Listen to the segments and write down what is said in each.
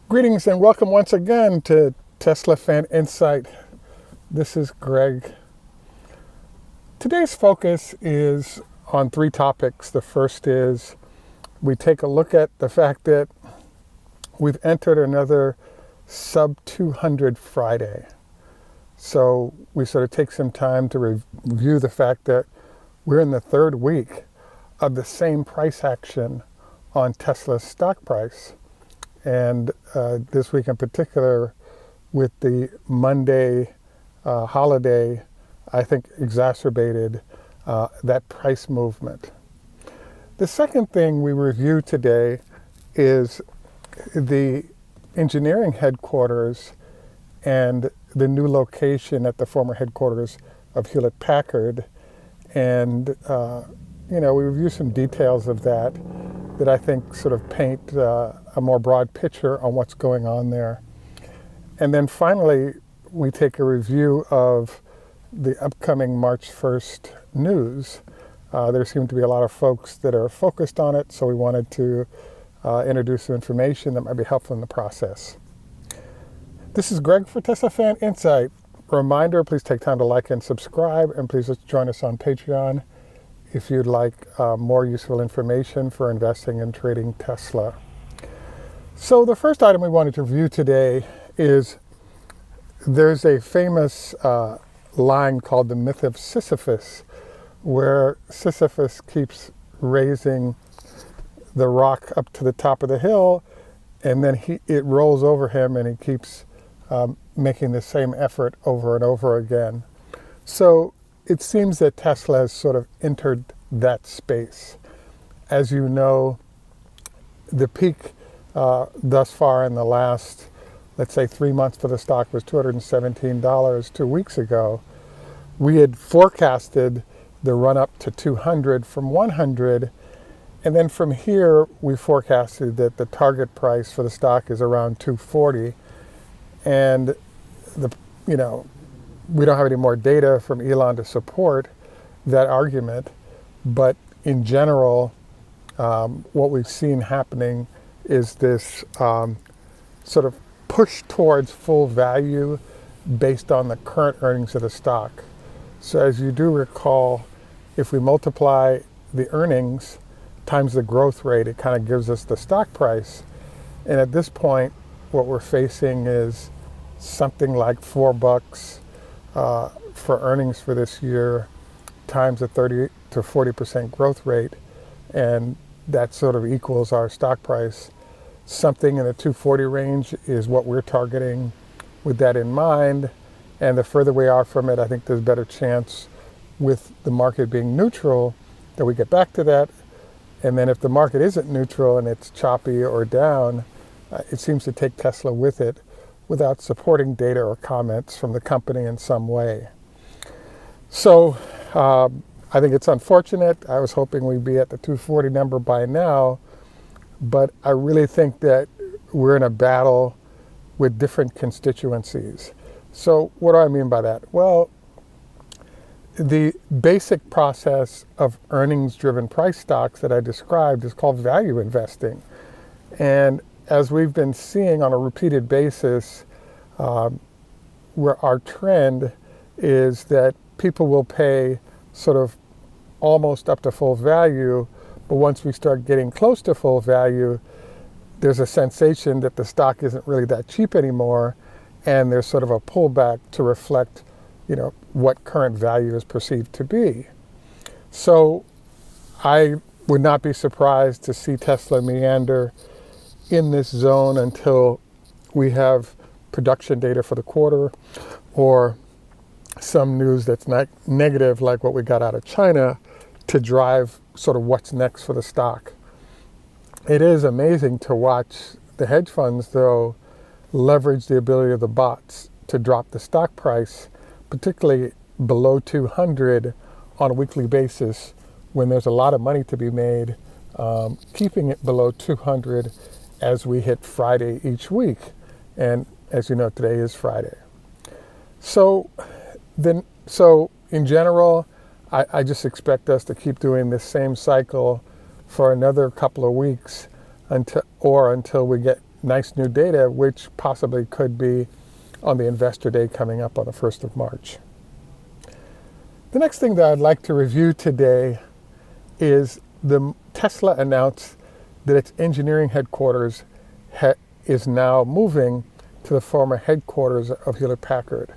Greetings and welcome once again to Teslafaninsight. This is Greg. Today's focus is on three topics. The first is we take a look at the fact that we've entered another sub 200 Friday. So we sort of take some time to review the fact that we're in the third week of the same price action on Tesla's stock price. And this week in particular, with the Monday holiday, I think exacerbated that price movement. The second thing we review today is the engineering headquarters and the new location at the former headquarters of Hewlett-Packard. And, we review some details of that I think sort of paint a more broad picture on what's going on there. And then finally, we take a review of the upcoming March 1st news. There seem to be a lot of folks that are focused on it, so we wanted to introduce some information that might be helpful in the process. This is Greg for Teslafaninsight. Reminder, please take time to like and subscribe, and please join us on Patreon if you'd like more useful information for investing and trading Tesla. So the first item we wanted to review today is there's a famous line called the myth of Sisyphus, where Sisyphus keeps raising the rock up to the top of the hill, and then it rolls over him, and he keeps making the same effort over and over again. So it seems that Tesla has sort of entered that space. As you know, the peak thus far in the last, let's say 3 months for the stock was $217 2 weeks ago. We had forecasted the run up to 200 from 100. And then from here, we forecasted that the target price for the stock is around 240. And we don't have any more data from Elon to support that argument, but in general, what we've seen happening is this sort of push towards full value based on the current earnings of the stock. So as you do recall, if we multiply the earnings times the growth rate, it kind of gives us the stock price. And at this point, what we're facing is something like $4 for earnings for this year times a 30 to 40% growth rate, and that sort of equals our stock price. Something in the 240 range is what we're targeting with that in mind, and the further we are from it, I think there's a better chance with the market being neutral that we get back to that. And then if the market isn't neutral and it's choppy or down, it seems to take Tesla with it without supporting data or comments from the company in some way. So I think it's unfortunate. I was hoping we'd be at the 240 number by now, but I really think that we're in a battle with different constituencies. So what do I mean by that? Well, the basic process of earnings-driven price stocks that I described is called value investing. And as we've been seeing on a repeated basis, where our trend is that people will pay sort of almost up to full value, but once we start getting close to full value, there's a sensation that the stock isn't really that cheap anymore, and there's sort of a pullback to reflect, what current value is perceived to be. So I would not be surprised to see Tesla meander in this zone until we have production data for the quarter or some news that's negative like what we got out of China to drive sort of what's next for the stock. It is amazing to watch the hedge funds, though, leverage the ability of the bots to drop the stock price, particularly below 200 on a weekly basis when there's a lot of money to be made, keeping it below 200 as we hit Friday each week. And as you know, today is Friday. So in general, I just expect us to keep doing this same cycle for another couple of weeks until we get nice new data, which possibly could be on the Investor Day coming up on the 1st of March. The next thing that I'd like to review today is Tesla announced that its engineering headquarters is now moving to the former headquarters of Hewlett-Packard.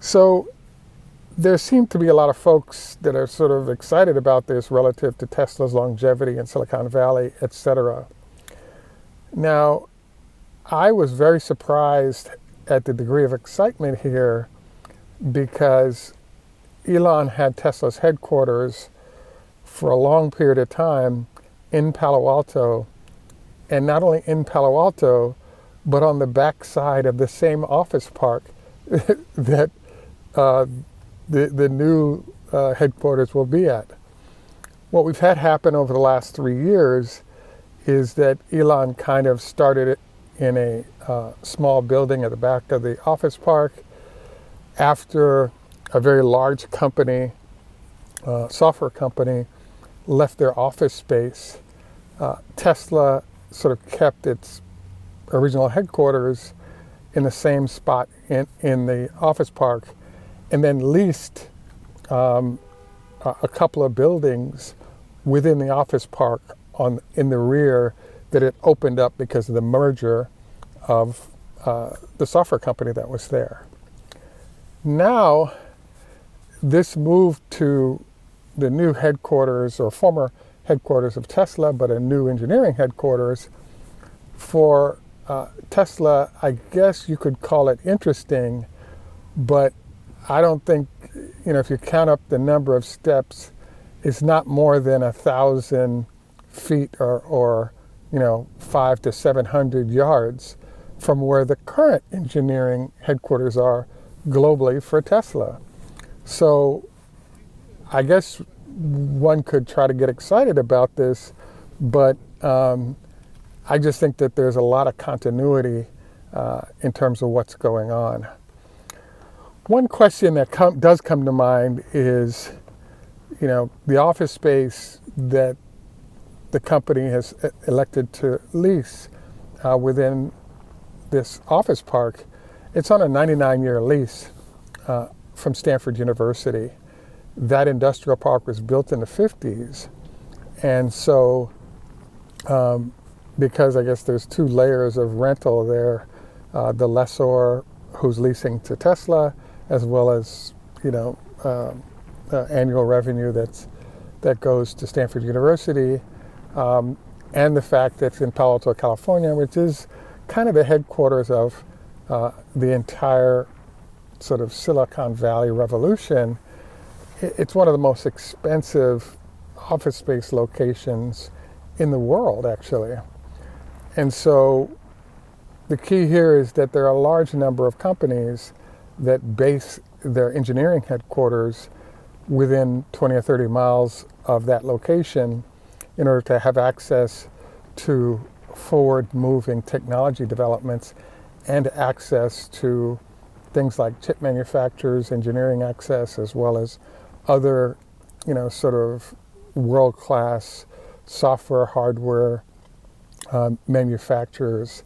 So there seem to be a lot of folks that are sort of excited about this relative to Tesla's longevity in Silicon Valley, etc. Now, I was very surprised at the degree of excitement here because Elon had Tesla's headquarters for a long period of time in Palo Alto, and not only in Palo Alto, but on the backside of the same office park that the new headquarters will be at. What we've had happen over the last 3 years is that Elon kind of started it in a small building at the back of the office park. After a very large company, software company, left their office space, Tesla sort of kept its original headquarters in the same spot in the office park, and then leased a couple of buildings within the office park in the rear that it opened up because of the merger of the software company that was there. Now, this move to the new headquarters, or former headquarters of Tesla, but a new engineering headquarters, for Tesla, I guess you could call it interesting, but I don't think, if you count up the number of steps, it's not more than 1,000 feet or 500 to 700 yards from where the current engineering headquarters are globally for Tesla. So I guess one could try to get excited about this, but I just think that there's a lot of continuity in terms of what's going on. One question that does come to mind is, the office space that the company has elected to lease within this office park. It's on a 99-year lease from Stanford University. That industrial park was built in the 50s. And so, because I guess there's 2 layers of rental there, the lessor who's leasing to Tesla, as well as, annual revenue that goes to Stanford University, and the fact that it's in Palo Alto, California, which is kind of the headquarters of the entire sort of Silicon Valley revolution. It's one of the most expensive office space locations in the world, actually. And so the key here is that there are a large number of companies that base their engineering headquarters within 20 or 30 miles of that location in order to have access to forward-moving technology developments and access to things like chip manufacturers, engineering access, as well as other, sort of world-class software, hardware manufacturers.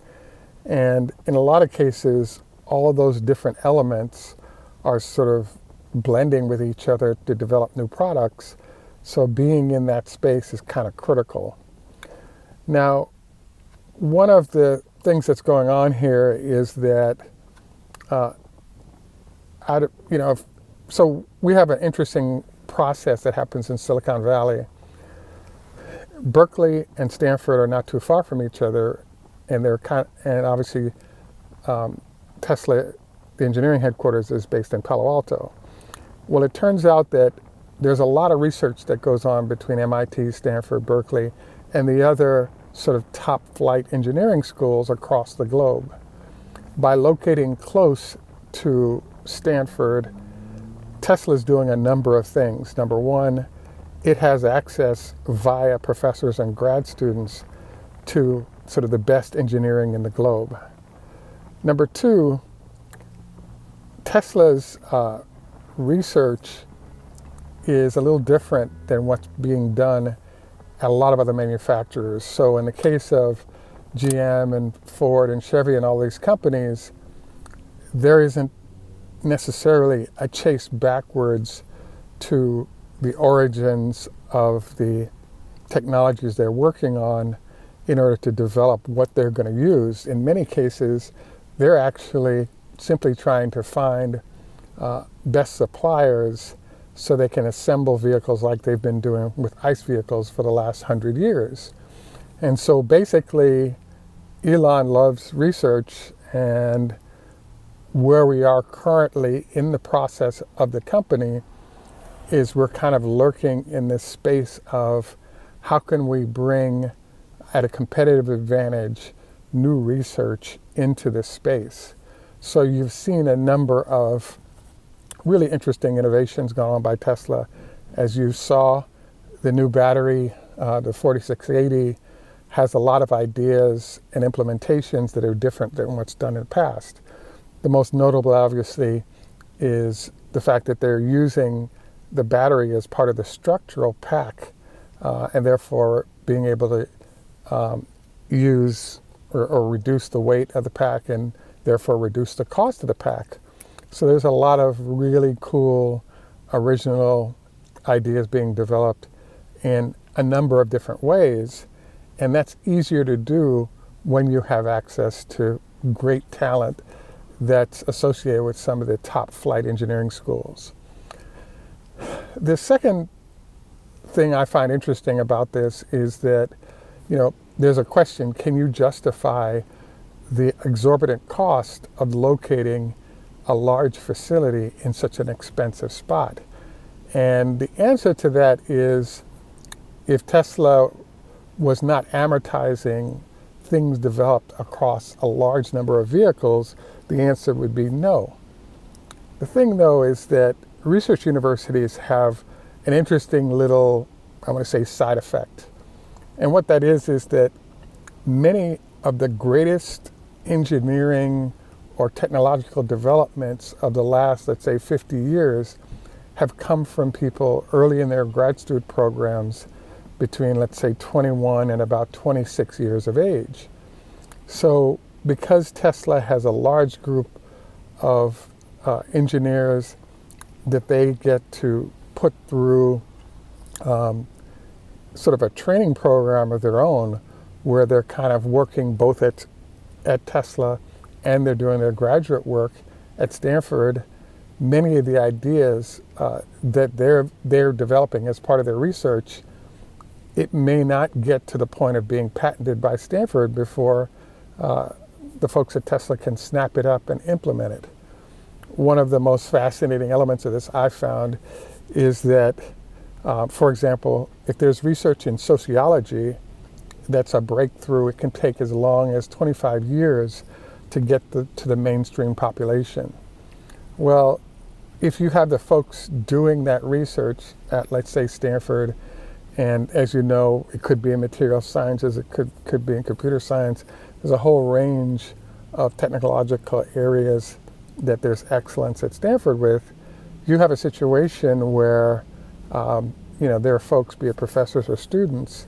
And in a lot of cases, all of those different elements are sort of blending with each other to develop new products. So being in that space is kind of critical. Now, one of the things that's going on here is that, so we have an interesting process that happens in Silicon Valley. Berkeley and Stanford are not too far from each other, and and obviously Tesla, the engineering headquarters, is based in Palo Alto. Well, it turns out that there's a lot of research that goes on between MIT, Stanford, Berkeley, and the other sort of top flight engineering schools across the globe. By locating close to Stanford, Tesla's doing a number of things. Number one, it has access via professors and grad students to sort of the best engineering in the globe. Number two, Tesla's research is a little different than what's being done at a lot of other manufacturers. So in the case of GM and Ford and Chevy and all these companies, there isn't necessarily a chase backwards to the origins of the technologies they're working on in order to develop what they're going to use. In many cases, they're actually simply trying to find best suppliers so they can assemble vehicles like they've been doing with ICE vehicles for the last 100 years. And so basically, Elon loves research, and where we are currently in the process of the company is we're kind of lurking in this space of how can we bring, at a competitive advantage, new research into this space. So you've seen a number of really interesting innovations going on by Tesla. As you saw, the new battery, the 4680, has a lot of ideas and implementations that are different than what's done in the past. The most notable, obviously, is the fact that they're using the battery as part of the structural pack, and therefore being able to use or reduce the weight of the pack and therefore reduce the cost of the pack. So there's a lot of really cool, original ideas being developed in a number of different ways, and that's easier to do when you have access to great talent that's associated with some of the top flight engineering schools. The second thing I find interesting about this is that, there's a question: can you justify the exorbitant cost of locating a large facility in such an expensive spot? And the answer to that is, if Tesla was not amortizing things developed across a large number of vehicles, the answer would be no. The thing, though, is that research universities have an interesting little, I want to say, side effect. And what that is that many of the greatest engineering or technological developments of the last, let's say, 50 years have come from people early in their grad student programs between, let's say, 21 and about 26 years of age. So because Tesla has a large group of engineers that they get to put through sort of a training program of their own, where they're kind of working both at Tesla and they're doing their graduate work at Stanford, many of the ideas that they're developing as part of their research, it may not get to the point of being patented by Stanford before the folks at Tesla can snap it up and implement it. One of the most fascinating elements of this I found is that, for example, if there's research in sociology that's a breakthrough, it can take as long as 25 years to get to the mainstream population. Well, if you have the folks doing that research at, let's say, Stanford, and as you know, it could be in material sciences, it could be in computer science, there's a whole range of technological areas that there's excellence at Stanford with. You have a situation where there are folks, be it professors or students,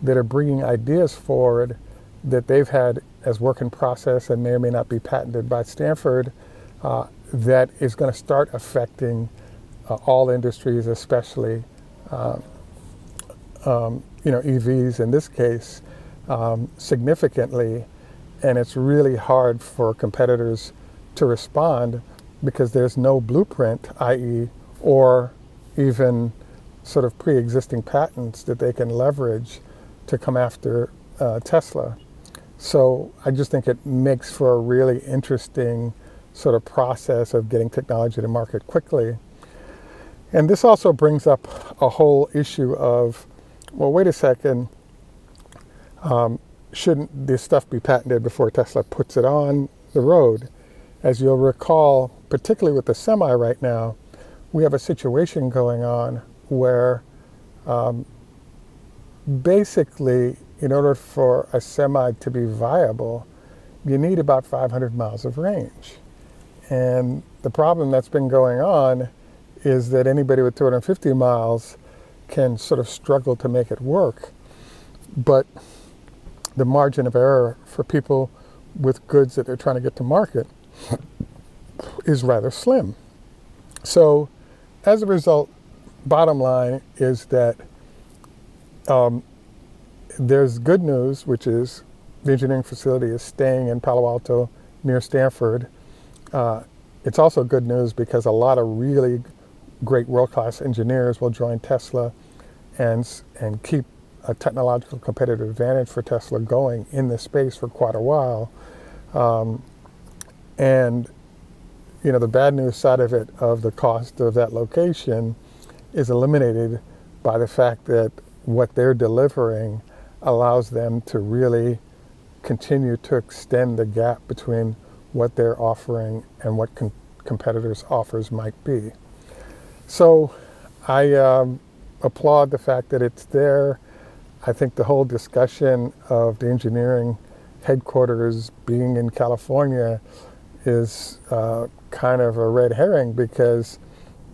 that are bringing ideas forward that they've had as work in process and may or may not be patented by Stanford, that is going to start affecting all industries, especially EVs in this case, significantly. And it's really hard for competitors to respond because there's no blueprint, i.e., or even sort of pre-existing patents that they can leverage to come after Tesla. So I just think it makes for a really interesting sort of process of getting technology to market quickly. And this also brings up a whole issue of, well, wait a second, shouldn't this stuff be patented before Tesla puts it on the road? As you'll recall, particularly with the Semi right now, we have a situation going on where basically, in order for a Semi to be viable, you need about 500 miles of range. And the problem that's been going on is that anybody with 250 miles can sort of struggle to make it work. But the margin of error for people with goods that they're trying to get to market is rather slim. So as a result, bottom line is that there's good news, which is the engineering facility is staying in Palo Alto near Stanford. It's also good news because a lot of really great world-class engineers will join Tesla and keep a technological competitive advantage for Tesla going in this space for quite a while. And the bad news side of it, of the cost of that location, is eliminated by the fact that what they're delivering allows them to really continue to extend the gap between what they're offering and what competitors' offers might be. So I applaud the fact that it's there. I think the whole discussion of the engineering headquarters being in California is kind of a red herring, because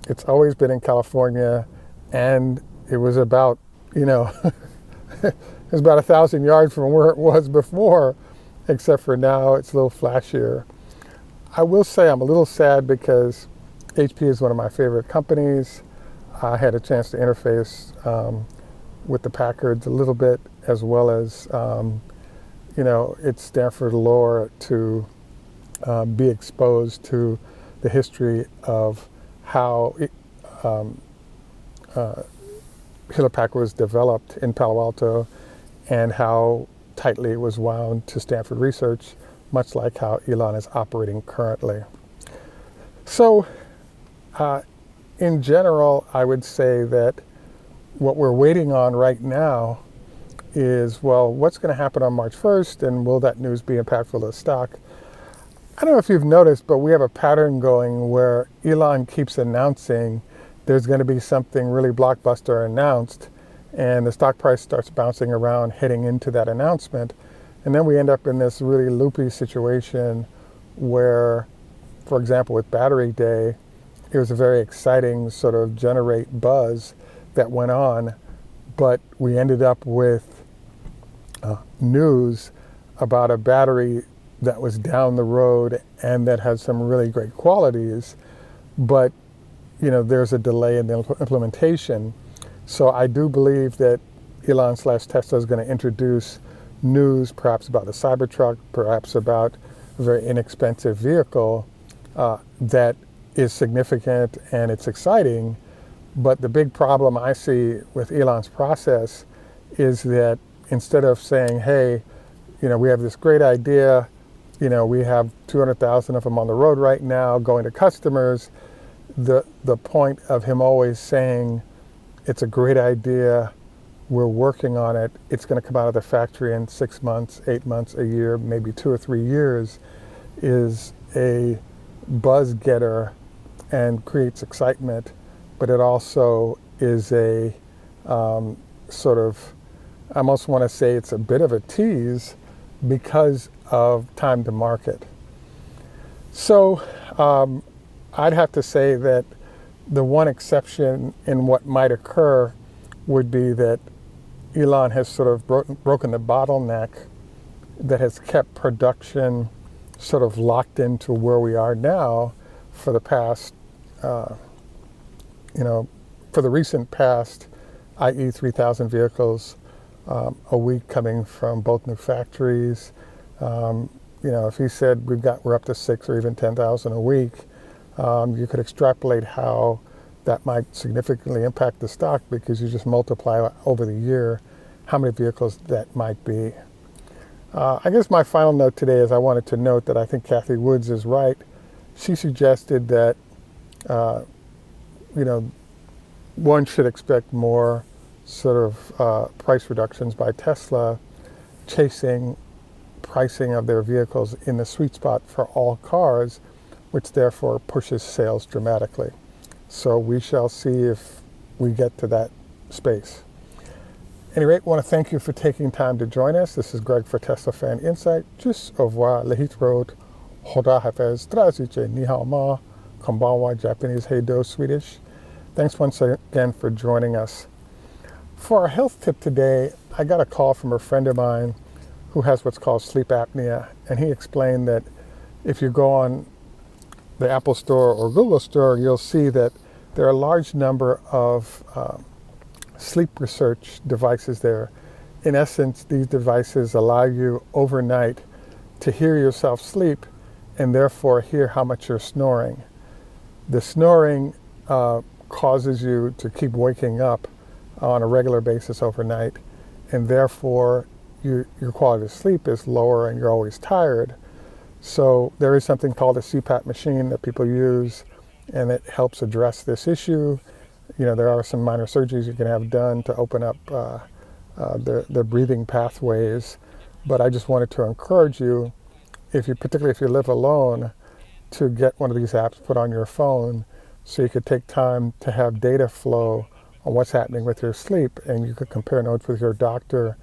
it's always been in California, and it was about, it was about 1,000 yards from where it was before, except for now it's a little flashier. I will say I'm a little sad because HP is one of my favorite companies. I had a chance to interface with the Packards a little bit, as well as, it's Stanford lore to be exposed to the history of how Hewlett-Packard was developed in Palo Alto and how tightly it was wound to Stanford research, much like how Elon is operating currently. So, in general, I would say that what we're waiting on right now is, well, what's going to happen on March 1st, and will that news be impactful to the stock? I don't know if you've noticed, but we have a pattern going where Elon keeps announcing there's going to be something really blockbuster announced, and the stock price starts bouncing around heading into that announcement. And then we end up in this really loopy situation where, for example, with Battery Day, it was a very exciting sort of generate buzz that went on, but we ended up with news about a battery that was down the road and that had some really great qualities, but there's a delay in the implementation. So I do believe that Elon/Tesla is going to introduce news, perhaps about the Cybertruck, perhaps about a very inexpensive vehicle that is significant and it's exciting. But the big problem I see with Elon's process is that instead of saying, hey, we have this great idea, we have 200,000 of them on the road right now going to customers, the point of him always saying, it's a great idea, we're working on it, it's going to come out of the factory in 6 months, 8 months, a year, maybe 2 or 3 years, is a buzz getter and creates excitement, but it also is a sort of, I almost want to say it's a bit of a tease because of time to market. So I'd have to say that the one exception in what might occur would be that Elon has sort of broken the bottleneck that has kept production sort of locked into where we are now for the past, for the recent past, i.e. 3,000 vehicles a week coming from both new factories. If he said we're up to 6 or even 10,000 a week, you could extrapolate how that might significantly impact the stock, because you just multiply over the year how many vehicles that might be. I guess my final note today is I wanted to note that I think Kathy Woods is right. She suggested that, one should expect more sort of price reductions by Tesla, chasing pricing of their vehicles in the sweet spot for all cars, which therefore pushes sales dramatically. So we shall see if we get to that space. At any rate, I want to thank you for taking time to join us. This is Greg for Teslafaninsight. Just au revoir, le hit road, hoda hafez, draziche, ni hao ma, konbanwa, Japanese, heido, Swedish. Thanks once again for joining us. For our health tip today, I got a call from a friend of mine who has what's called sleep apnea, and he explained that if you go on the Apple Store or Google Store, you'll see that there are a large number of sleep research devices there. In essence, these devices allow you overnight to hear yourself sleep and therefore hear how much you're snoring. The snoring causes you to keep waking up on a regular basis overnight, and therefore your quality of sleep is lower and you're always tired. So there is something called a CPAP machine that people use, and it helps address this issue. There are some minor surgeries you can have done to open up the breathing pathways, but I just wanted to encourage you, particularly if you live alone, to get one of these apps put on your phone so you could take time to have data flow on what's happening with your sleep, and you could compare notes with your doctor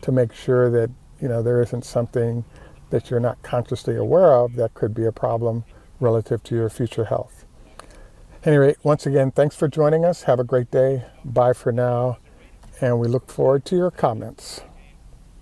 to make sure that there isn't something that you're not consciously aware of that could be a problem relative to your future health. Anyway, once again, thanks for joining us. Have a great day. Bye for now, and we look forward to your comments.